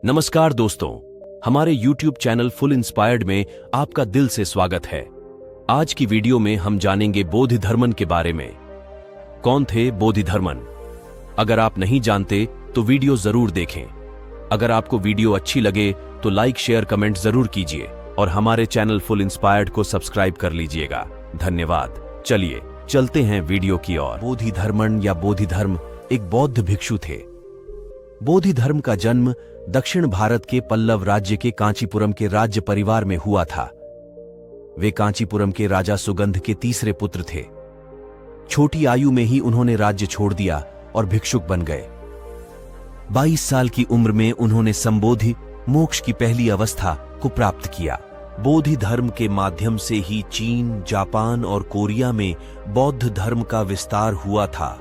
नमस्कार दोस्तों, हमारे YouTube चैनल फुल इंस्पायर्ड में आपका दिल से स्वागत है। आज की वीडियो में हम जानेंगे बोधिधर्मन के बारे में। कौन थे बोधिधर्मन? अगर आप नहीं जानते तो वीडियो जरूर देखें। अगर आपको वीडियो अच्छी लगे तो लाइक, शेयर, कमेंट जरूर कीजिए और हमारे चैनल फुल इंस्पायर्ड को सब्सक्राइब कर लीजिएगा। धन्यवाद। चलिए चलते हैं वीडियो की ओर। बोधिधर्मन या बोधिधर्म एक बौद्ध भिक्षु थे। बोधिधर्म का जन्म दक्षिण भारत के पल्लव राज्य के कांचीपुरम के राज्य परिवार में हुआ था। वे कांचीपुरम के राजा सुगंध के तीसरे पुत्र थे। छोटी आयु में ही उन्होंने राज्य छोड़ दिया और भिक्षुक बन गए। 22 साल की उम्र में उन्होंने संबोधि मोक्ष की पहली अवस्था को प्राप्त किया। बोधि धर्म के माध्यम से ही चीन, जापान और कोरिया में बौद्ध धर्म का विस्तार हुआ था।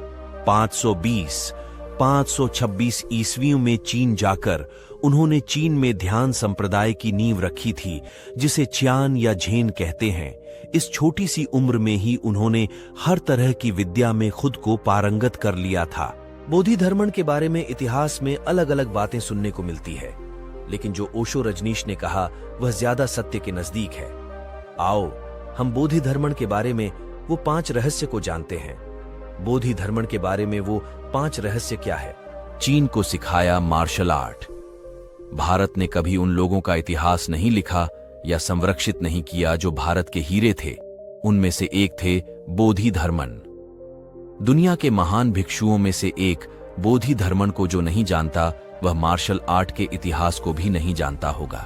526 ईस्वियों में चीन जाकर उन्होंने चीन में ध्यान संप्रदाय की नींव रखी थी, जिसे च्यान या झेन कहते हैं। इस छोटी सी उम्र में ही उन्होंने हर तरह की विद्या में खुद को पारंगत कर लिया था। बोधिधर्मन के बारे में इतिहास में अलग अलग बातें सुनने को मिलती है, लेकिन जो ओशो रजनीश ने कहा वह ज्यादा सत्य के नजदीक है। आओ हम बोधिधर्मन के बारे में वो 5 रहस्य को जानते हैं। बोधिधर्मन के बारे में वो 5 रहस्य क्या है? चीन को सिखाया मार्शल आर्ट। भारत ने कभी उन लोगों का इतिहास नहीं लिखा या संरक्षित नहीं किया जो भारत के हीरे थे। उनमें से एक थे बोधिधर्मन। दुनिया के महान भिक्षुओं में से एक बोधिधर्मन को जो नहीं जानता वह मार्शल आर्ट के इतिहास को भी नहीं जानता होगा।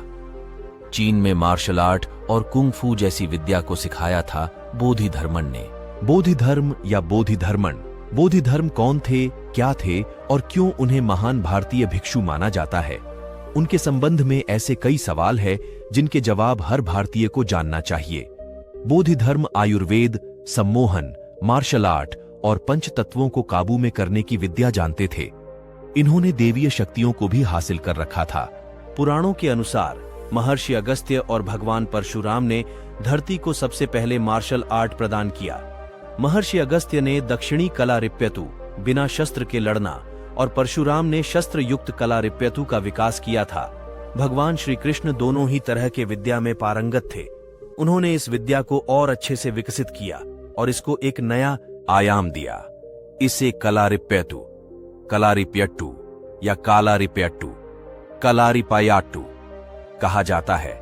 चीन में मार्शल आर्ट और कुंग फू जैसी विद्या को सिखाया था बोधिधर्मन ने। बोधिधर्म या बोधिधर्मन। बोधिधर्म कौन थे, क्या थे और क्यों उन्हें महान भारतीय भिक्षु माना जाता है? उनके संबंध में ऐसे कई सवाल हैं जिनके जवाब हर भारतीय को जानना चाहिए। बोधिधर्म आयुर्वेद, सम्मोहन, मार्शल आर्ट और पंच तत्वों को काबू में करने की विद्या जानते थे। इन्होंने देवीय शक्तियों को भी हासिल कर रखा था। पुराणों के अनुसार महर्षि अगस्त्य और भगवान परशुराम ने धरती को सबसे पहले मार्शल आर्ट प्रदान किया। महर्षि अगस्त्य ने दक्षिणी कला रिप्यतु, बिना शस्त्र के लड़ना, और परशुराम ने शस्त्र युक्त कला रिप्यतु का विकास किया था। भगवान श्री कृष्ण दोनों ही तरह के विद्या में पारंगत थे। उन्होंने इस विद्या को और अच्छे से विकसित किया और इसको एक नया आयाम दिया। इसे कलारिप्यतु, कलारिप्यट्टू या कालारिप्यट्टू, कलारिपायाट्टू कहा जाता है।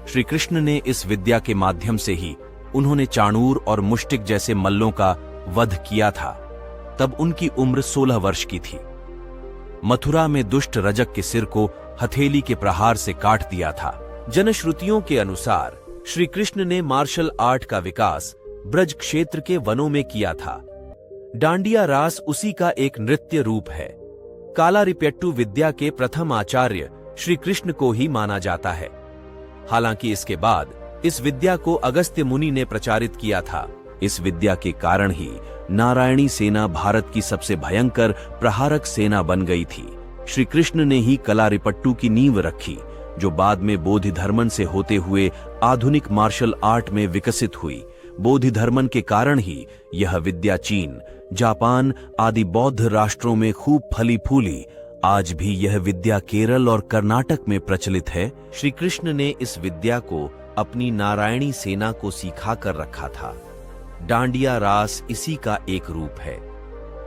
श्री कृष्ण ने इस विद्या के माध्यम से ही उन्होंने चाणूर और मुष्टिक जैसे मल्लों का वध किया था। तब उनकी उम्र 16 वर्ष की थी। मथुरा में दुष्ट रजक के सिर को हथेली के प्रहार से काट दिया था। जनश्रुतियों के अनुसार श्री कृष्ण ने मार्शल आर्ट का विकास ब्रज क्षेत्र के वनों में किया था। डांडिया रास उसी का एक नृत्य रूप है। कालारिप्यट्टू विद्या के प्रथम आचार्य श्री कृष्ण को ही माना जाता है। हालांकि इसके बाद इस विद्या को अगस्त्य मुनि ने प्रचारित किया था। इस विद्या के कारण ही नारायणी सेना भारत की सबसे भयंकर प्रहारक सेना बन गई थी। श्री कृष्ण ने ही कलारिपट्टू की नींव रखी, जो बाद में बोधिधर्मन से होते हुए आधुनिक मार्शल आर्ट में विकसित हुई। बोधिधर्मन के कारण ही यह विद्या चीन, जापान आदि बौद्ध राष्ट्रों में खूब फली फूली। आज भी यह विद्या केरल और कर्नाटक में प्रचलित है। श्री कृष्ण ने इस विद्या को अपनी नारायणी सेना को सिखा कर रखा था। डांडिया रास इसी का एक रूप है।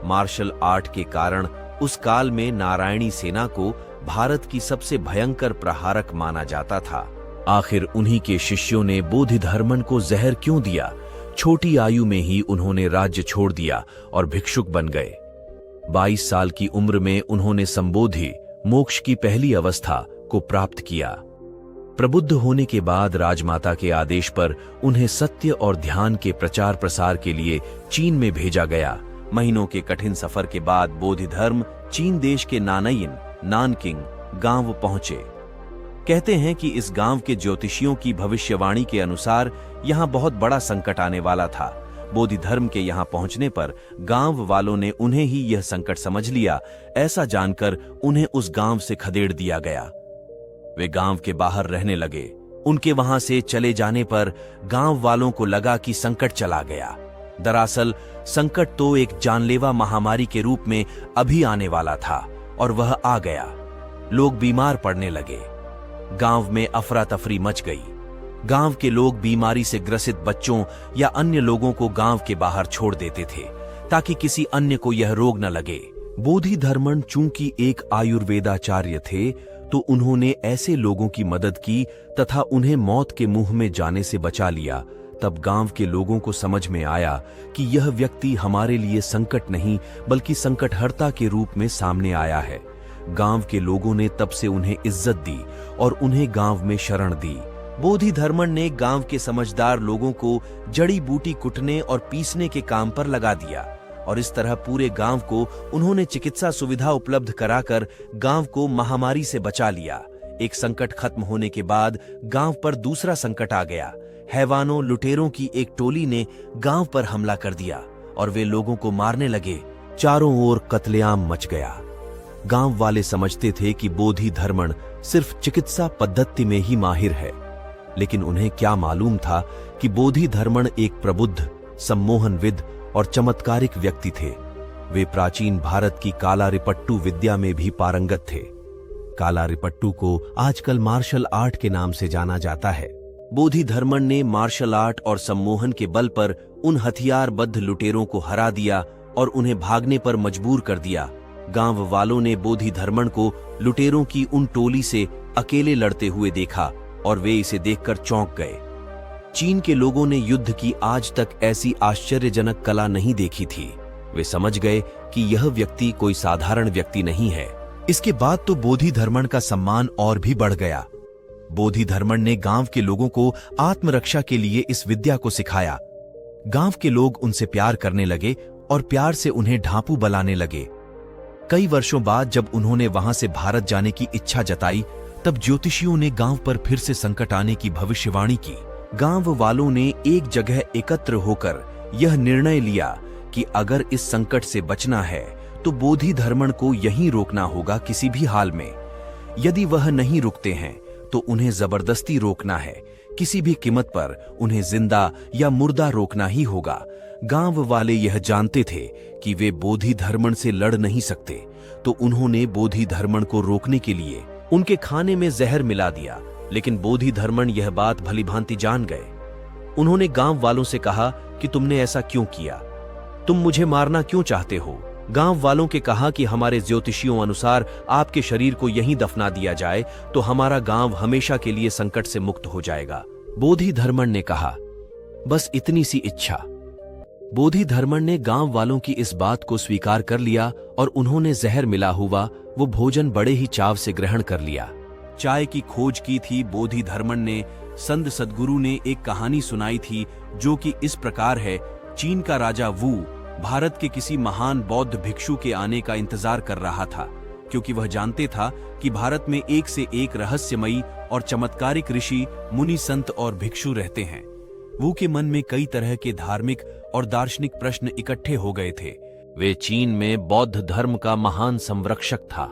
मार्शल आर्ट के कारण उस काल में नारायणी सेना को भारत की सबसे भयंकर प्रहारक माना जाता था। आखिर उन्हीं के शिष्यों ने बोधिधर्मन को जहर क्यों दिया? छोटी आयु में ही उन्होंने राज्य छोड़ दिया और भिक्षुक बन गए। 22 साल की उम्र में उन्होंने संबोधि मोक्ष की पहली अवस्था को प्राप्त किया। प्रबुद्ध होने के बाद राजमाता के आदेश पर उन्हें सत्य और ध्यान के प्रचार प्रसार के लिए चीन में भेजा गया। महीनों के कठिन सफर के बाद बोधिधर्म चीन देश के नानयिन, नानकिंग गांव पहुंचे। कहते हैं कि इस गांव के ज्योतिषियों की भविष्यवाणी के अनुसार यहां बहुत बड़ा संकट आने वाला था। बोधिधर्म के यहां पहुंचने पर गांव वालों ने उन्हें ही यह संकट समझ लिया। ऐसा जानकर उन्हें उस गांव से खदेड़ दिया गया। वे गांव के बाहर रहने लगे। उनके वहां से चले जाने पर गांव वालों को लगा कि संकट चला गया। दरअसल संकट तो एक जानलेवा महामारी के रूप में अभी आने वाला था और वह आ गया। लोग बीमार पड़ने लगे। गांव में अफरा तफरी मच गई। गांव के लोग बीमारी से ग्रसित बच्चों या अन्य लोगों को गांव के बाहर छोड़ देते थे ताकि किसी अन्य को यह रोग न लगे। बोधिधर्मन चूंकि एक आयुर्वेदाचार्य थे, तो उन्होंने ऐसे लोगों की मदद की तथा उन्हें मौत के मुंह में जाने से बचा लिया। तब गांव के लोगों को समझ में आया कि यह व्यक्ति हमारे लिए संकट नहीं बल्कि संकटहर्ता के रूप में सामने आया है। गांव के लोगों ने तब से उन्हें इज्जत दी और उन्हें गांव में शरण दी। बोधिधर्मन ने गांव के समझदार लोगों को जड़ी बूटी कुटने और पीसने के काम पर लगा दिया और इस तरह पूरे गांव को उन्होंने चिकित्सा सुविधा उपलब्ध कराकर गांव को महामारी से बचा लिया। एक संकट खत्म होने के बाद गांव पर दूसरा संकट आ गया। हैवानों लुटेरों की एक टोली ने गांव पर हमला कर दिया और वे लोगों को मारने लगे। चारों ओर कत्लेआम मच गया। गांव वाले समझते थे कि बोधिधर्मन सिर्फ चिकित्सा पद्धति में ही माहिर है, लेकिन उन्हें क्या मालूम था कि बोधिधर्मन एक प्रबुद्ध, सम्मोहनविद और चमत्कारिक व्यक्ति थे। वे प्राचीन भारत की कालारिपट्टू विद्या में भी पारंगत थे। कालारिपट्टू को आजकल मार्शल आर्ट के नाम से जाना जाता है। बोधिधर्मन ने मार्शल आर्ट और सम्मोहन के बल पर उन हथियारबद्ध लुटेरों को हरा दिया और उन्हें भागने पर मजबूर कर दिया। गांव वालों ने बोधिधर्मन को लुटेरों की उन टोली से अकेले लड़ते हुए देखा और वे इसे देखकर चौंक गए। चीन के लोगों ने युद्ध की आज तक ऐसी आश्चर्यजनक कला नहीं देखी थी। वे समझ गए कि यह व्यक्ति कोई साधारण व्यक्ति नहीं है। इसके बाद तो बोधिधर्मन का सम्मान और भी बढ़ गया। बोधिधर्मन ने गांव के लोगों को आत्मरक्षा के लिए इस विद्या को सिखाया। गांव के लोग उनसे प्यार करने लगे और प्यार से उन्हें ढांपू बनाने लगे। कई वर्षों बाद जब उन्होंने वहां से भारत जाने की इच्छा जताई, तब ज्योतिषियों ने गांव पर फिर से संकट आने की भविष्यवाणी की। गांव वालों ने एक जगह एकत्र होकर यह निर्णय लिया कि अगर इस संकट से बचना है तो बोधिधर्मन को यहीं रोकना होगा किसी भी हाल में। यदि वह नहीं रुकते हैं तो उन्हें जबरदस्ती रोकना है। किसी भी कीमत पर उन्हें जिंदा या मुर्दा रोकना ही होगा। गांव वाले यह जानते थे कि वे बोधिधर्मन से लड़ नहीं सकते, तो उन्होंने बोधिधर्मन को रोकने के लिए उनके खाने में जहर मिला दिया। लेकिन बोधिधर्मन यह बात भलीभांति जान गए। उन्होंने गांव वालों से कहा कि तुमने ऐसा क्यों किया? तुम मुझे मारना क्यों चाहते हो? गांव वालों के कहा कि हमारे ज्योतिषियों अनुसार आपके शरीर को यहीं दफना दिया जाए तो हमारा गांव हमेशा के लिए संकट से मुक्त हो जाएगा। बोधिधर्मन ने कहा, बस इतनी सी इच्छा। बोधिधर्मन ने गांव वालों की इस बात को स्वीकार कर लिया और उन्होंने जहर मिला हुआ वो भोजन बड़े ही चाव से ग्रहण कर लिया। चाय की खोज की थी बोधिधर्मन ने। संत सद्गुरु ने एक कहानी सुनाई थी जो कि इस प्रकार है। चीन का राजा वू भारत के किसी महान बौद्ध भिक्षु के आने का इंतजार कर रहा था, क्योंकि वह जानते था कि भारत में एक से एक रहस्यमयी और चमत्कारिक ऋषि, मुनि, संत और भिक्षु रहते हैं। वू के मन में कई तरह के धार्मिक और दार्शनिक प्रश्न इकट्ठे हो गए थे। वे चीन में बौद्ध धर्म का महान संरक्षक था।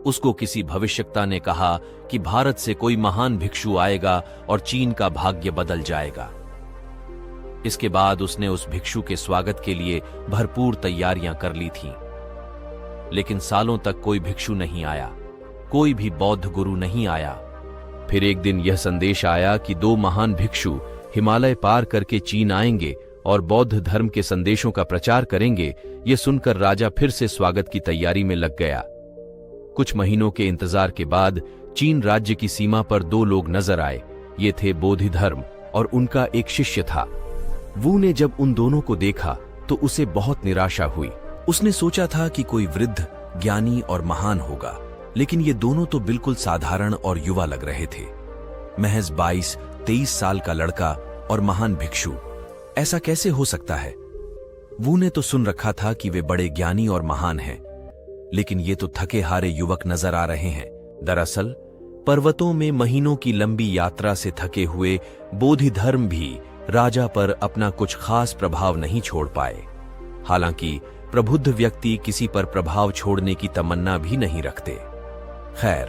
उसको किसी भविष्यवक्ता ने कहा कि भारत से कोई महान भिक्षु आएगा और चीन का भाग्य बदल जाएगा। इसके बाद उसने उस भिक्षु के स्वागत के लिए भरपूर तैयारियां कर ली थीं। लेकिन सालों तक कोई भिक्षु नहीं आया, कोई भी बौद्ध गुरु नहीं आया। फिर एक दिन यह संदेश आया कि 2 महान भिक्षु हिमालय पार करके चीन आएंगे और बौद्ध धर्म के संदेशों का प्रचार करेंगे। यह सुनकर राजा फिर से स्वागत की तैयारी में लग गया। कुछ महीनों के इंतजार के बाद चीन राज्य की सीमा पर 2 लोग नजर आए। ये थे बोधिधर्म और उनका एक शिष्य था। वू ने जब उन दोनों को देखा तो उसे बहुत निराशा हुई। उसने सोचा था कि कोई वृद्ध, ज्ञानी और महान होगा, लेकिन ये दोनों तो बिल्कुल साधारण और युवा लग रहे थे। महज 22-23 साल का लड़का और महान भिक्षु, ऐसा कैसे हो सकता है? वू ने तो सुन रखा था कि वे बड़े ज्ञानी और महान हैं, लेकिन ये तो थके हारे युवक नजर आ रहे हैं। दरअसल पर्वतों में महीनों की लंबी यात्रा से थके हुए बोधिधर्म भी राजा पर अपना कुछ खास प्रभाव नहीं छोड़ पाए। हालांकि प्रबुद्ध व्यक्ति किसी पर प्रभाव छोड़ने की तमन्ना भी नहीं रखते। खैर,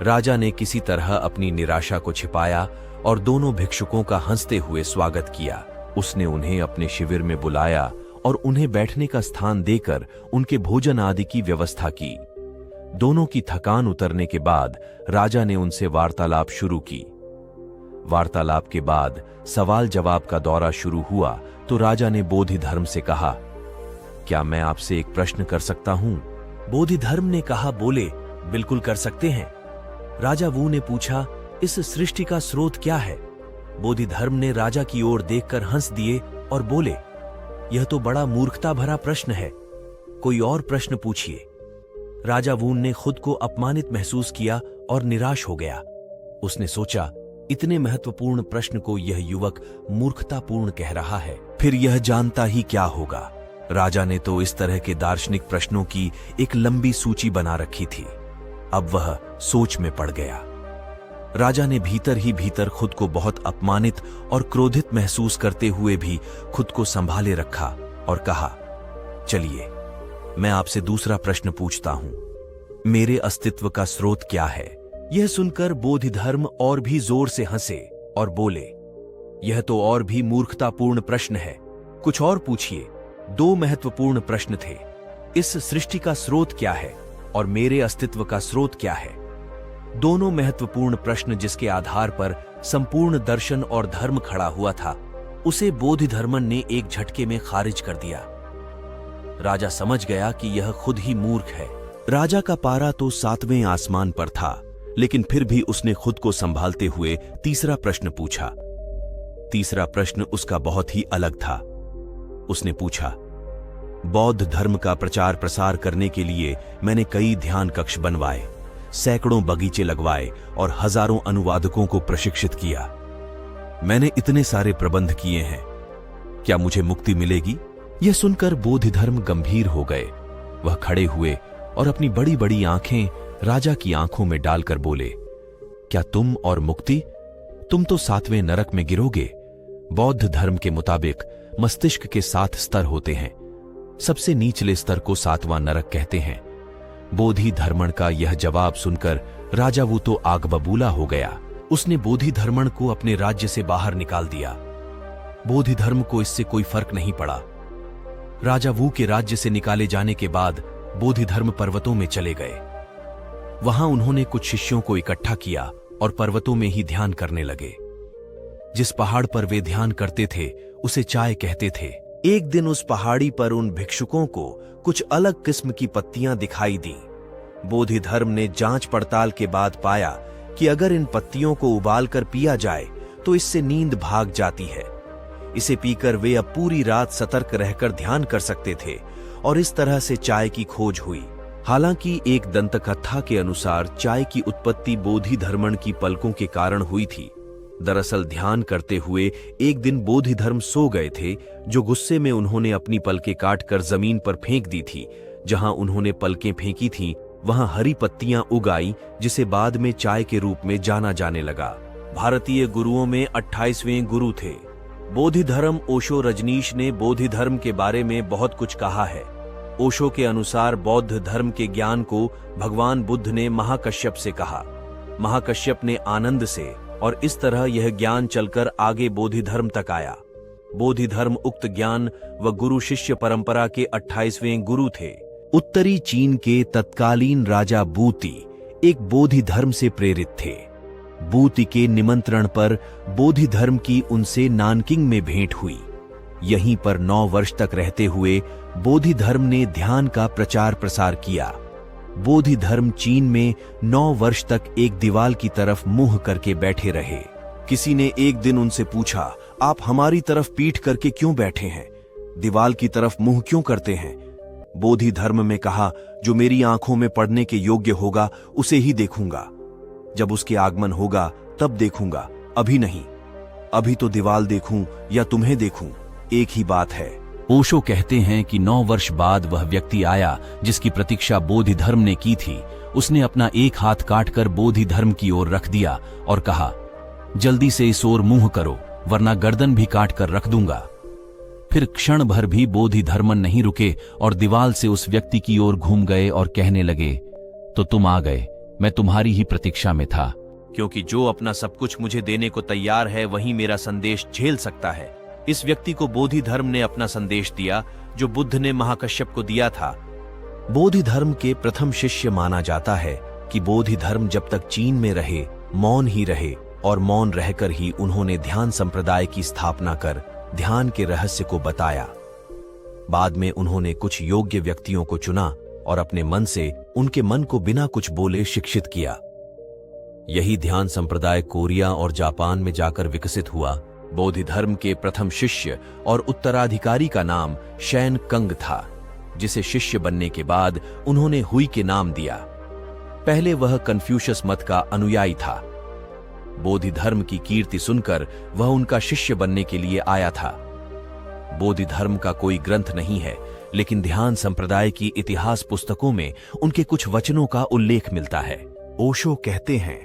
राजा ने किसी तरह अपनी निराशा को छिपाया और दोनों भिक्षुकों का हंसते हुए स्वागत किया। उसने उन्हें अपने शिविर में बुलाया और उन्हें बैठने का स्थान देकर उनके भोजन आदि की व्यवस्था की। दोनों की थकान उतरने के बाद राजा ने उनसे वार्तालाप शुरू की। वार्तालाप के बाद सवाल जवाब का दौरा शुरू हुआ तो राजा ने बोधिधर्म से कहा, क्या मैं आपसे एक प्रश्न कर सकता हूं? बोधिधर्म ने कहा, बोले, बिल्कुल कर सकते हैं। राजा वू ने पूछा, इस सृष्टि का स्रोत क्या है? बोधिधर्म ने राजा की ओर देखकर हंस दिए और बोले, यह तो बड़ा मूर्खता भरा प्रश्न है, कोई और प्रश्न पूछिए। राजा वून ने खुद को अपमानित महसूस किया और निराश हो गया। उसने सोचा, इतने महत्वपूर्ण प्रश्न को यह युवक मूर्खतापूर्ण कह रहा है, फिर यह जानता ही क्या होगा। राजा ने तो इस तरह के दार्शनिक प्रश्नों की एक लंबी सूची बना रखी थी। अब वह सोच में पड़ गया। राजा ने भीतर ही भीतर खुद को बहुत अपमानित और क्रोधित महसूस करते हुए भी खुद को संभाले रखा और कहा, चलिए मैं आपसे दूसरा प्रश्न पूछता हूं, मेरे अस्तित्व का स्रोत क्या है? यह सुनकर बोधिधर्म और भी जोर से हंसे और बोले, यह तो और भी मूर्खतापूर्ण प्रश्न है, कुछ और पूछिए। दो महत्वपूर्ण प्रश्न थे, इस सृष्टि का स्रोत क्या है और मेरे अस्तित्व का स्रोत क्या है। दोनों महत्वपूर्ण प्रश्न जिसके आधार पर संपूर्ण दर्शन और धर्म खड़ा हुआ था, उसे बोधिधर्मन ने एक झटके में खारिज कर दिया। राजा समझ गया कि यह खुद ही मूर्ख है। राजा का पारा तो 7वें आसमान पर था, लेकिन फिर भी उसने खुद को संभालते हुए तीसरा प्रश्न पूछा। तीसरा प्रश्न उसका बहुत ही अलग था। उसने पूछा, बौद्ध धर्म का प्रचार प्रसार करने के लिए मैंने कई ध्यान कक्ष बनवाए, सैकड़ों बगीचे लगवाए और हजारों अनुवादकों को प्रशिक्षित किया। मैंने इतने सारे प्रबंध किए हैं, क्या मुझे मुक्ति मिलेगी? यह सुनकर बोधिधर्म गंभीर हो गए। वह खड़े हुए और अपनी बड़ी बड़ी आंखें राजा की आंखों में डालकर बोले, क्या तुम और मुक्ति? तुम तो 7वें नरक में गिरोगे। बौद्ध धर्म के मुताबिक मस्तिष्क के 7 स्तर होते हैं। सबसे निचले स्तर को 7वां नरक कहते हैं। बोधिधर्मन का यह जवाब सुनकर राजा वो तो आग बबूला हो गया। उसने बोधिधर्मन को अपने राज्य से बाहर निकाल दिया। बोधिधर्म को इससे कोई फर्क नहीं पड़ा। राजा वू के राज्य से निकाले जाने के बाद बोधिधर्म पर्वतों में चले गए। वहां उन्होंने कुछ शिष्यों को इकट्ठा किया और पर्वतों में ही ध्यान करने लगे। जिस पहाड़ पर वे ध्यान करते थे उसे चाय कहते थे। एक दिन उस पहाड़ी पर उन भिक्षुकों को कुछ अलग किस्म की पत्तियां दिखाई दी। बोधिधर्म ने जांच पड़ताल के बाद पाया कि अगर इन पत्तियों को उबालकर पिया जाए तो इससे नींद भाग जाती है। इसे पीकर वे अब पूरी रात सतर्क रहकर ध्यान कर सकते थे और इस तरह से चाय की खोज हुई। हालांकि एक दंतकथा के अनुसार चाय की उत्पत्ति बोधिधर्मन की पलकों के कारण हुई थी। दरअसल ध्यान करते हुए एक दिन बोधिधर्म सो गए थे, जो गुस्से में उन्होंने अपनी पलकें काटकर जमीन पर फेंक दी थी। जहां उन्होंने पलकें फेंकी थीं, वहां हरी पत्तियां उग आई, जिसे बाद में चाय के रूप में जाना जाने लगा। भारतीय गुरुओं में 28वें गुरु थे बोधिधर्म। ओशो रजनीश ने बोधिधर्म के बारे में बहुत कुछ कहा है। ओशो के अनुसार बौद्ध धर्म के ज्ञान को भगवान बुद्ध ने महाकश्यप से कहा। महाकश्यप ने आनंद से, और इस तरह यह ज्ञान चलकर आगे बोधिधर्म तक आया। बोधिधर्म उक्त ज्ञान व गुरु शिष्य परंपरा के 28वें गुरु थे। उत्तरी चीन के तत्कालीन राजा बूती एक बोधिधर्म से प्रेरित थे। बूती के निमंत्रण पर बोधिधर्म की उनसे नानकिंग में भेंट हुई। यहीं पर 9 वर्ष तक रहते हुए बोधिधर्म ने ध्यान का प्रचार प्रसार किया। बोधिधर्म चीन में 9 वर्ष तक एक दीवाल की तरफ मुंह करके बैठे रहे। किसी ने एक दिन उनसे पूछा, आप हमारी तरफ पीठ करके क्यों बैठे हैं? दीवाल की तरफ मुंह क्यों करते हैं? बोधिधर्म में कहा, जो मेरी आंखों में पड़ने के योग्य होगा उसे ही देखूंगा। जब उसके आगमन होगा तब देखूंगा, अभी नहीं। अभी तो दीवाल देखूं या तुम्हें देखूं, एक ही बात है। ओशो कहते हैं कि 9 वर्ष बाद वह व्यक्ति आया जिसकी प्रतीक्षा बोधिधर्म ने की थी। उसने अपना एक हाथ काटकर बोधिधर्म की ओर रख दिया और कहा, जल्दी से इस ओर मुंह करो वरना गर्दन भी काट कर रख दूंगा। फिर क्षण भर भी बोधिधर्मन नहीं रुके और दीवाल से उस व्यक्ति की ओर घूम गए और कहने लगे, तो तुम आ गए, मैं तुम्हारी ही प्रतीक्षा में था। क्योंकि जो अपना सब कुछ मुझे देने को तैयार है वही मेरा संदेश झेल सकता है। इस व्यक्ति को बोधिधर्म ने अपना संदेश दिया जो बुद्ध ने महाकश्यप को दिया था। बोधि धर्म के प्रथम शिष्य माना जाता है कि बोधि धर्म जब तक चीन में रहे, मौन ही रहे और मौन रहकर ही उन्होंने ध्यान संप्रदाय की स्थापना कर ध्यान के रहस्य को बताया। बाद में उन्होंने कुछ योग्य व्यक्तियों को चुना और अपने मन से उनके मन को बिना कुछ बोले शिक्षित किया। यही ध्यान संप्रदाय कोरिया और जापान में जाकर विकसित हुआ। बोधि धर्म के प्रथम शिष्य और उत्तराधिकारी का नाम शैन कंग था, जिसे शिष्य बनने के बाद उन्होंने हुई के नाम दिया। पहले वह कन्फ्यूशियस मत का अनुयायी था। बोधि धर्म की कीर्ति सुनकर वह उनका शिष्य बनने के लिए आया था। बोधि धर्म का कोई ग्रंथ नहीं है, लेकिन ध्यान संप्रदाय की इतिहास पुस्तकों में उनके कुछ वचनों का उल्लेख मिलता है। ओशो कहते हैं,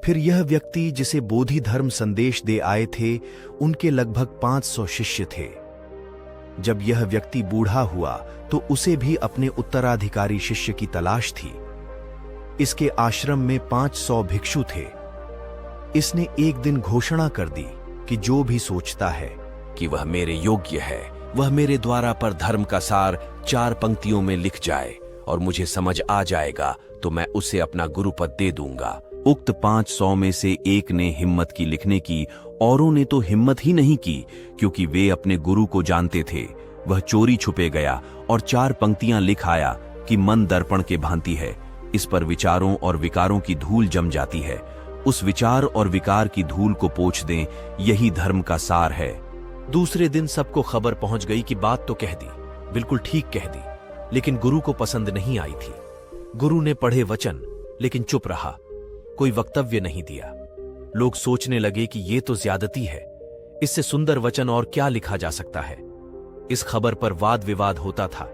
फिर यह व्यक्ति जिसे बोधि धर्म संदेश दे आए थे, उनके लगभग 500 शिष्य थे। जब यह व्यक्ति बूढ़ा हुआ तो उसे भी अपने उत्तराधिकारी शिष्य की तलाश थी। इसके आश्रम में 500 भिक्षु थे। इसने एक दिन घोषणा कर दी कि जो भी सोचता है कि वह मेरे योग्य है, वह मेरे द्वारा पर धर्म का सार 4 पंक्तियों में लिख जाए और मुझे समझ आ जाएगा तो मैं उसे अपना गुरुपद दे दूंगा। उक्त 500 में से एक ने हिम्मत की लिखने की, औरों ने तो हिम्मत ही नहीं की, क्योंकि वे अपने गुरु को जानते थे। वह चोरी छुपे गया और 4 पंक्तियां लिख आया कि मन दर्पण के भांति है, इस पर विचारों और विकारों की धूल जम जाती है। उस विचार और विकार की धूल को पोंछ दें, यही धर्म का सार है। दूसरे दिन सबको खबर पहुंच गई कि बात तो कह दी, बिल्कुल ठीक कह दी, लेकिन गुरु को पसंद नहीं आई थी। गुरु ने पढ़े वचन, लेकिन चुप रहा, कोई वक्तव्य नहीं दिया। लोग सोचने लगे कि ये तो ज्यादती है, इससे सुंदर वचन और क्या लिखा जा सकता है। इस खबर पर वाद विवाद होता था।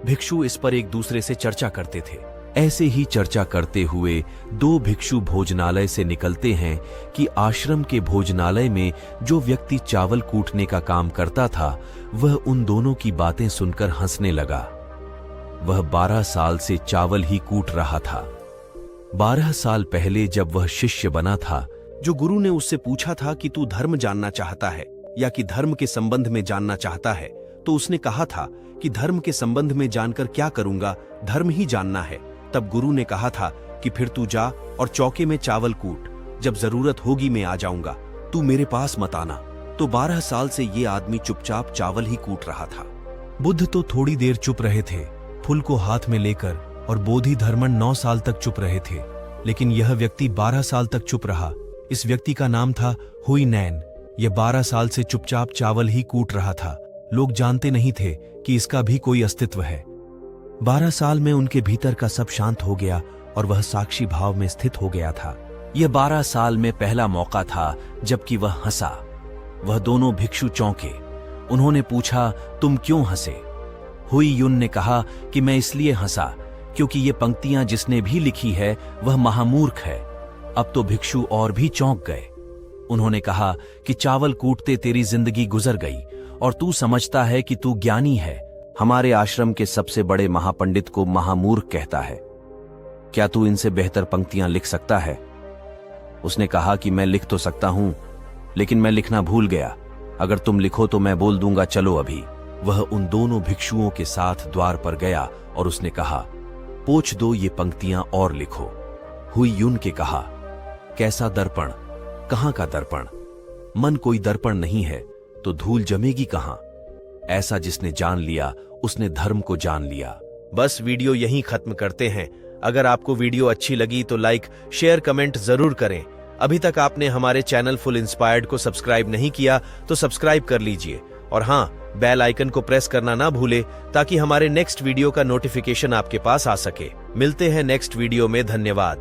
भिक्षु इस पर एक दूसरे से चर्चा करते थे। ऐसे ही चर्चा करते हुए 2 भिक्षु भोजनालय से निकलते हैं कि आश्रम के भोजनालय में जो व्यक्ति चावल कूटने का काम करता था, वह उन दोनों की बातें सुनकर हंसने लगा। वह 12 साल से चावल ही कूट रहा था। 12 साल पहले जब वह शिष्य बना था, जो गुरु ने उससे पूछा था कि तू धर्म जानना चाहता है या कि धर्म के संबंध में जानना चाहता है, तो उसने कहा था कि धर्म के संबंध में जानकर क्या करूंगा, धर्म ही जानना है। तब गुरु ने कहा था कि फिर तू जा और चौके में चावल कूट, जब जरूरत होगी मैं आ जाऊंगा, तू मेरे पास मत आना। तो 12 साल से ये आदमी चुपचाप चावल ही कूट रहा था। बुद्ध तो थोड़ी देर चुप रहे थे, फूल को हाथ में लेकर, और बोधि धर्मन 9 साल तक चुप रहे थे, लेकिन यह व्यक्ति 12 साल तक चुप रहा। इस व्यक्ति का नाम था हुई नैन। यह 12 साल से चुपचाप चावल ही कूट रहा था। लोग जानते नहीं थे कि इसका भी कोई अस्तित्व है। 12 साल में उनके भीतर का सब शांत हो गया और वह साक्षी भाव में स्थित हो गया था। यह 12 साल में पहला मौका था जबकि वह हंसा। वह दोनों भिक्षु चौंके। उन्होंने पूछा, तुम क्यों हंसे? हुई युन ने कहा कि मैं इसलिए हंसा क्योंकि ये पंक्तियां जिसने भी लिखी है वह महामूर्ख है। अब तो भिक्षु और भी चौंक गए। उन्होंने कहा कि चावल कूटते तेरी जिंदगी गुजर गई और तू समझता है कि तू ज्ञानी है। हमारे आश्रम के सबसे बड़े महापंडित को महामूर्ख कहता है। क्या तू इनसे बेहतर पंक्तियां लिख सकता है? उसने कहा कि मैं लिख तो सकता हूं, लेकिन मैं लिखना भूल गया। अगर तुम लिखो तो मैं बोल दूंगा, चलो अभी। वह उन दोनों भिक्षुओं के साथ द्वार पर गया और उसने कहा, पोंछ दो ये पंक्तियां और लिखो। हुई युन के कहा, कैसा दर्पण? कहां का दर्पण? मन कोई दर्पण नहीं है तो धूल जमेगी कहां? ऐसा जिसने जान लिया उसने धर्म को जान लिया। बस वीडियो यहीं खत्म करते हैं। अगर आपको वीडियो अच्छी लगी तो लाइक, शेयर, कमेंट जरूर करें। अभी तक आपने हमारे चैनल फुल इंस्पायर्ड को सब्सक्राइब नहीं किया तो सब्सक्राइब कर लीजिए, और हाँ, बेल आइकन को प्रेस करना ना भूले ताकि हमारे नेक्स्ट वीडियो का नोटिफिकेशन आपके पास आ सके। मिलते हैं नेक्स्ट वीडियो में। धन्यवाद।